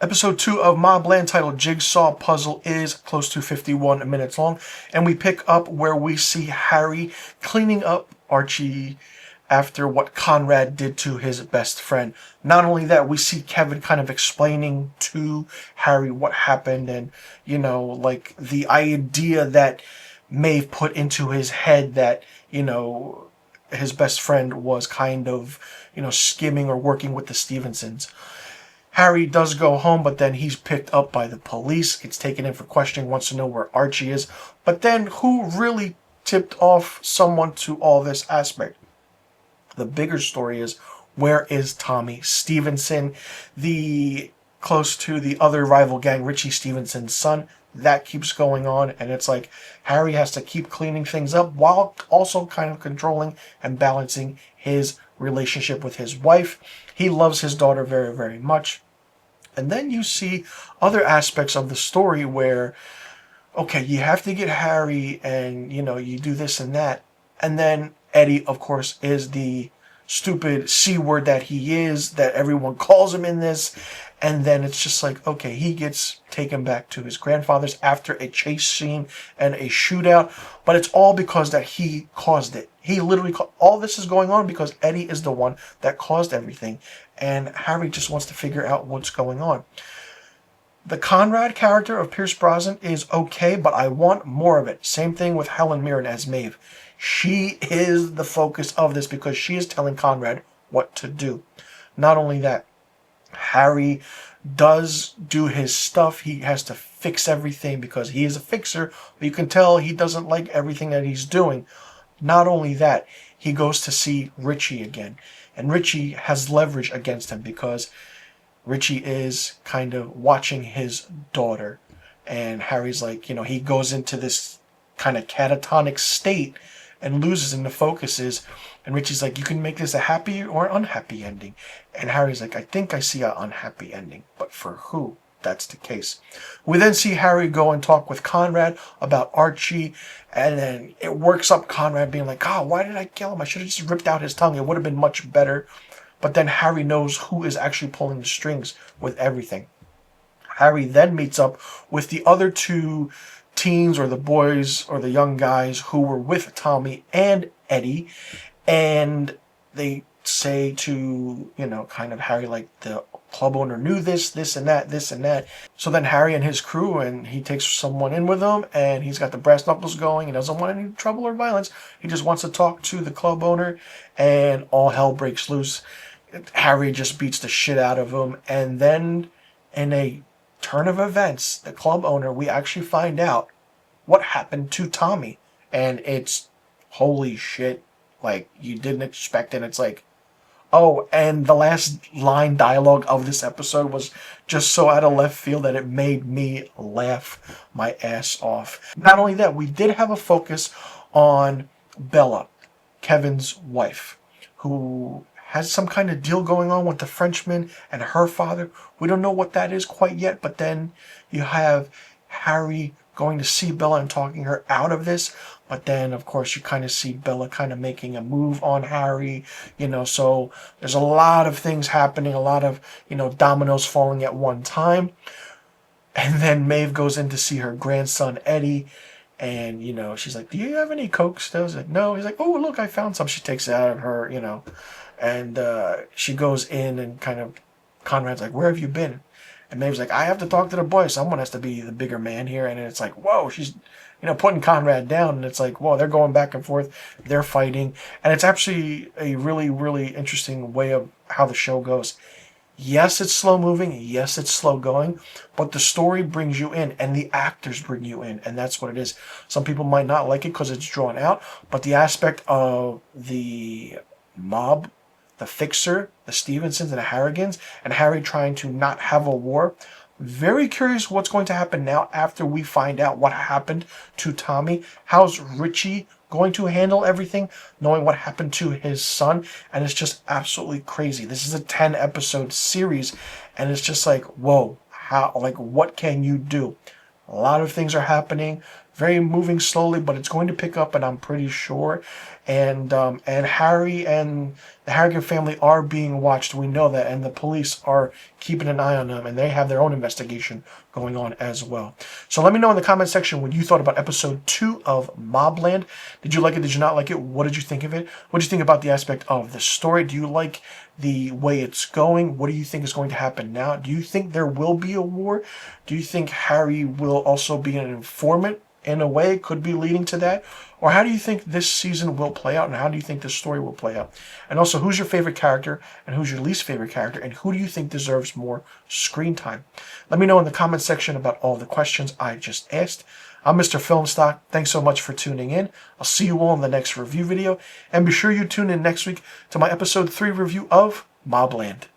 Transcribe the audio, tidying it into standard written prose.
Episode 2 of MobLand, titled Jigsaw Puzzle, is close to 51 minutes long, and we pick up where we see Harry cleaning up Archie after what Conrad did to his best friend. Not only that, we see Kevin kind of explaining to Harry what happened, and, like the idea that Maeve put into his head that, his best friend was kind of, skimming or working with the Stevensons. Harry does go home, but then he's picked up by the police, gets taken in for questioning, wants to know where Archie is. But then who really tipped off someone to all this aspect? The bigger story is, where is Tommy Stevenson, the close to the other rival gang, Richie Stevenson's son? That keeps going on, and it's like Harry has to keep cleaning things up while also kind of controlling and balancing his relationship with his wife. He loves his daughter very, very much. And then you see other aspects of the story where, okay, you have to get Harry and, you do this and that. And then Eddie, of course, is the stupid C word that he is, that everyone calls him in this. And then it's just like, okay, he gets taken back to his grandfather's after a chase scene and a shootout. But it's all because that he caused it. He literally, all this is going on because Eddie is the one that caused everything. And Harry just wants to figure out what's going on. The Conrad character of Pierce Brosnan is okay, but I want more of it. Same thing with Helen Mirren as Maeve. She is the focus of this because she is telling Conrad what to do. Not only that, Harry does do his stuff. He has to fix everything because he is a fixer, but you can tell he doesn't like everything that he's doing. Not only that, he goes to see Richie again. And Richie has leverage against him because Richie is kind of watching his daughter. And Harry's like, he goes into this kind of catatonic state and loses, and the focus is, and Richie's like, you can make this a happy or unhappy ending. And Harry's like, I think I see an unhappy ending, but for who? That's the case. We then see Harry go and talk with Conrad about Archie, and then it works up Conrad being like, why did I kill him? I should have just ripped out his tongue. It would have been much better. But then Harry knows who is actually pulling the strings with everything. Harry then meets up with the other two teens, or the boys, or the young guys who were with Tommy and Eddie, and they say to, kind of Harry, like, the club owner knew this and that. So then Harry and his crew, and he takes someone in with him, and he's got the brass knuckles going. He doesn't want any trouble or violence. He just wants to talk to the club owner, and all hell breaks loose. Harry just beats the shit out of him, and then in a turn of events, the club owner, we actually find out what happened to Tommy. And it's holy shit. Like, you didn't expect it. It's like, oh, and the last line dialogue of this episode was just so out of left field that it made me laugh my ass off. Not only that, we did have a focus on Bella, Kevin's wife, who has some kind of deal going on with the Frenchman and her father. We don't know what that is quite yet, but then you have Harry going to see Bella and talking her out of this. But then, of course, you kind of see Bella kind of making a move on Harry, so there's a lot of things happening, a lot of, dominoes falling at one time. And then Maeve goes in to see her grandson, Eddie, and, she's like, do you have any Coke still? He's like, no. He's like, oh, look, I found some. She takes it out of her, and she goes in, and kind of, Conrad's like, where have you been? And Maeve's like, I have to talk to the boys. Someone has to be the bigger man here. And it's like, whoa, she's, putting Conrad down. And it's like, whoa, they're going back and forth. They're fighting. And it's actually a really, really interesting way of how the show goes. Yes, it's slow moving. Yes, it's slow going. But the story brings you in, and the actors bring you in. And that's what it is. Some people might not like it because it's drawn out. But the aspect of the mob, the fixer, the Stevensons and the Harrigans, and Harry trying to not have a war. Very curious what's going to happen now after we find out what happened to Tommy. How's Richie going to handle everything, knowing what happened to his son? And it's just absolutely crazy. This is a 10-episode series, and it's just like, whoa, how, like, what can you do? A lot of things are happening. very moving slowly, but it's going to pick up, and I'm pretty sure. And Harry and the Harrigan family are being watched. We know that, and the police are keeping an eye on them, and they have their own investigation going on as well. So let me know in the comment section what you thought about episode 2 of MobLand. Did you like it? Did you not like it? What did you think of it? What did you think about the aspect of the story? Do you like the way it's going? What do you think is going to happen now? Do you think there will be a war? Do you think Harry will also be an informant in a way, could be leading to that? Or how do you think this season will play out, and how do you think this story will play out? And also, who's your favorite character, and who's your least favorite character, and who do you think deserves more screen time? Let me know in the comment section about all the questions I just asked. I'm Mr. Filmstock. Thanks so much for tuning in. I'll see you all in the next review video, and be sure you tune in next week to my episode 3 review of MobLand.